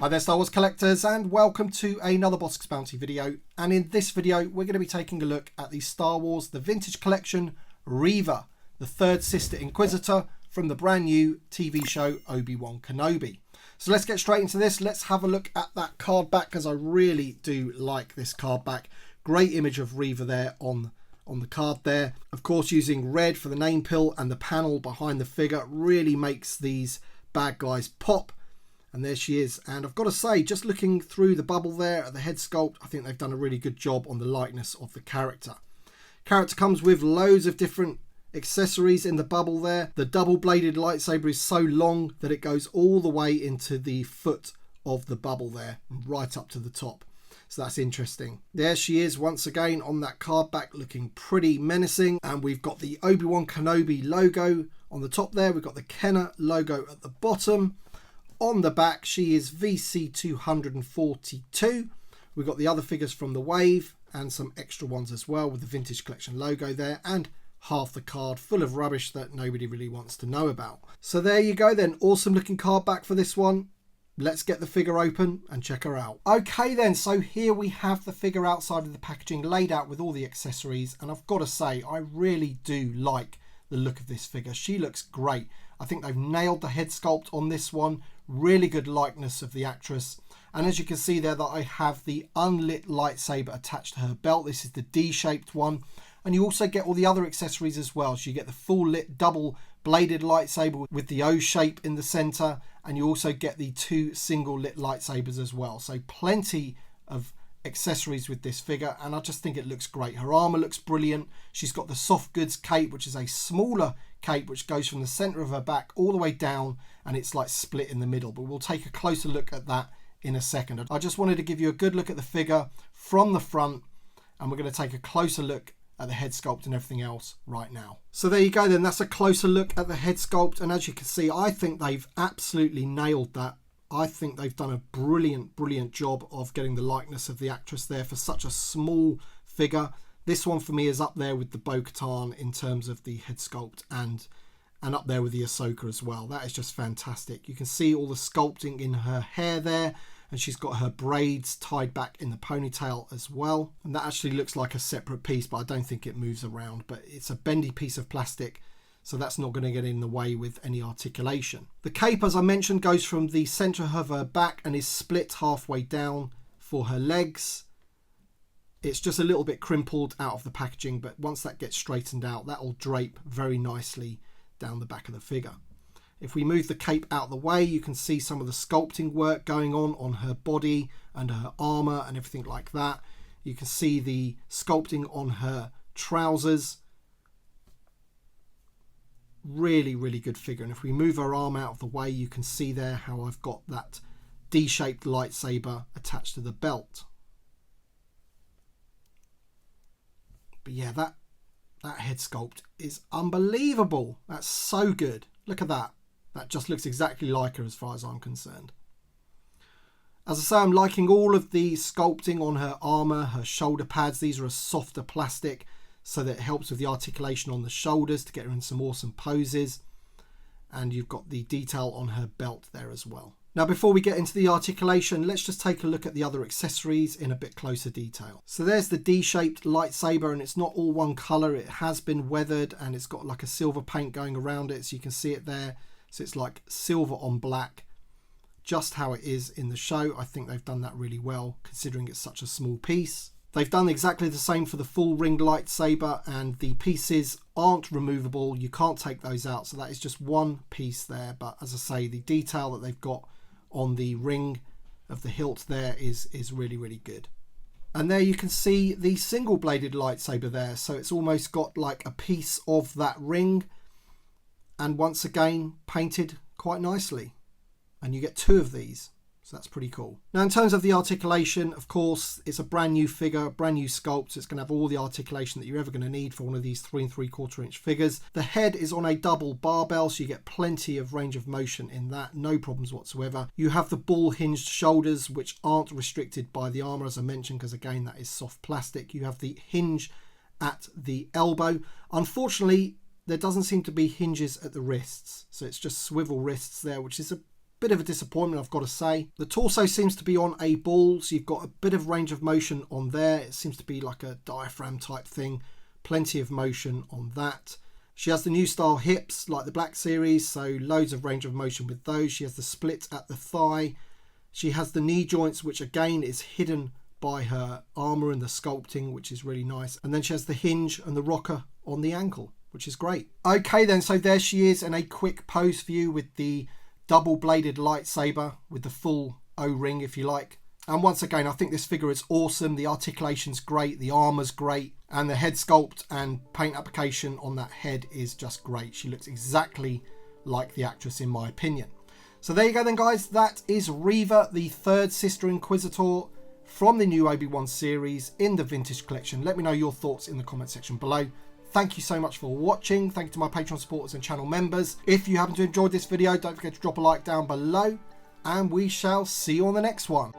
Hi there Star Wars collectors, and welcome to another Bossk Bounty video. And in this video we're going to be taking a look at the Star Wars The Vintage Collection Reva, the third sister Inquisitor from the brand new TV show Obi-Wan Kenobi. So let's get straight into this. Let's have a look at that card back, because I really do like this card back. Great image of Reva there on the card there. Of course, using red for the name pill, and the panel behind the figure really makes these bad guys pop. And there she is. And I've got to say, just looking through the bubble there at the head sculpt, I think they've done a really good job on the likeness of the character. Character comes with loads of different accessories in the bubble there. The double-bladed lightsaber is so long that it goes all the way into the foot of the bubble there, right up to the top. So that's interesting. There she is once again on that card back, looking pretty menacing. And we've got the Obi-Wan Kenobi logo on the top there. We've got the Kenner logo at the bottom. On the back, she is VC242. We've got the other figures from the wave and some extra ones as well with the Vintage Collection logo there, and half the card full of rubbish that nobody really wants to know about. So there you go then. Awesome looking card back for this one. Let's get the figure open and check her out. Okay then, so here we have the figure outside of the packaging, laid out with all the accessories, and I've got to say, I really do like the look of this figure. She looks great. I think they've nailed the head sculpt on this one. Really good likeness of the actress. And as you can see there, that I have the unlit lightsaber attached to her belt. This is the D-shaped one. And you also get all the other accessories as well. So you get the full lit double bladed lightsaber with the O shape in the center. And you also get the two single lit lightsabers as well. So plenty of accessories with this figure, and I just think it looks great. Her armor looks brilliant. She's got the soft goods cape, which is a smaller cape which goes from the center of her back all the way down, and it's like split in the middle, but we'll take a closer look at that in a second. I just wanted to give you a good look at the figure from the front, and we're going to take a closer look at the head sculpt and everything else right now. So there you go then, that's a closer look at the head sculpt, and as you can see, I think they've absolutely nailed that. I think they've done a brilliant job of getting the likeness of the actress there for such a small figure. This one for me is up there with the Bo-Katan in terms of the head sculpt, and up there with the Ahsoka as well. That is just fantastic. You can see all the sculpting in her hair there, and she's got her braids tied back in the ponytail as well. And that actually looks like a separate piece, but I don't think it moves around. But it's a bendy piece of plastic, so that's not going to get in the way with any articulation. The cape, as I mentioned, goes from the center of her back and is split halfway down for her legs. It's just a little bit crimpled out of the packaging, but once that gets straightened out, that will drape very nicely down the back of the figure. If we move the cape out of the way, you can see some of the sculpting work going on her body and her armor and everything like that. You can see the sculpting on her trousers. Really good figure. And if we move her arm out of the way, you can see there how I've got that D-shaped lightsaber attached to the belt. But yeah, that head sculpt is unbelievable. That's so good. Look at that. That just looks exactly like her as far as I'm concerned. As I say, I'm liking all of the sculpting on her armor, her shoulder pads. These are a softer plastic, so that it helps with the articulation on the shoulders to get her in some awesome poses. And you've got the detail on her belt there as well. Now, before we get into the articulation, let's just take a look at the other accessories in a bit closer detail. So there's the D-shaped lightsaber, and it's not all one color. It has been weathered, and it's got like a silver paint going around it, so you can see it there. So it's like silver on black, just how it is in the show. I think they've done that really well, considering it's such a small piece. They've done exactly the same for the full ringed lightsaber, and the pieces aren't removable. You can't take those out, so that is just one piece there. But as I say, the detail that they've got on the ring of the hilt there is really good. And there you can see the single bladed lightsaber there, so it's almost got like a piece of that ring, and once again painted quite nicely. And you get two of these. So that's pretty cool. Now, in terms of the articulation, of course, it's a brand new figure, brand new sculpt. So it's going to have all the articulation that you're ever going to need for one of these 3 3/4 inch figures. The head is on a double barbell, so you get plenty of range of motion in that. No problems whatsoever. You have the ball hinged shoulders, which aren't restricted by the armor, as I mentioned, because again, that is soft plastic. You have the hinge at the elbow. Unfortunately, there doesn't seem to be hinges at the wrists. So it's just swivel wrists there, which is a Bit of a disappointment, I've got to say. The torso seems to be on a ball, so you've got a bit of range of motion on there. It seems to be like a diaphragm type thing. Plenty of motion on that. She has the new style hips like the Black Series, so loads of range of motion with those. She has the split at the thigh. She has the knee joints, which again is hidden by her armour and the sculpting, which is really nice. And then she has the hinge and the rocker on the ankle, which is great. Okay then, so there she is in a quick pose view with the double-bladed lightsaber with the full O-ring, if you like. And once again, I think this figure is awesome. The articulation's great, the armour's great, and the head sculpt and paint application on that head is just great. She looks exactly like the actress in my opinion. So there you go then, guys. That is Reva, the third sister Inquisitor from the new Obi-Wan series in the Vintage Collection. Let me know your thoughts in the comment section below. Thank you so much for watching. Thank you to my Patreon supporters and channel members. If you happen to enjoy this video, don't forget to drop a like down below, and we shall see you on the next one.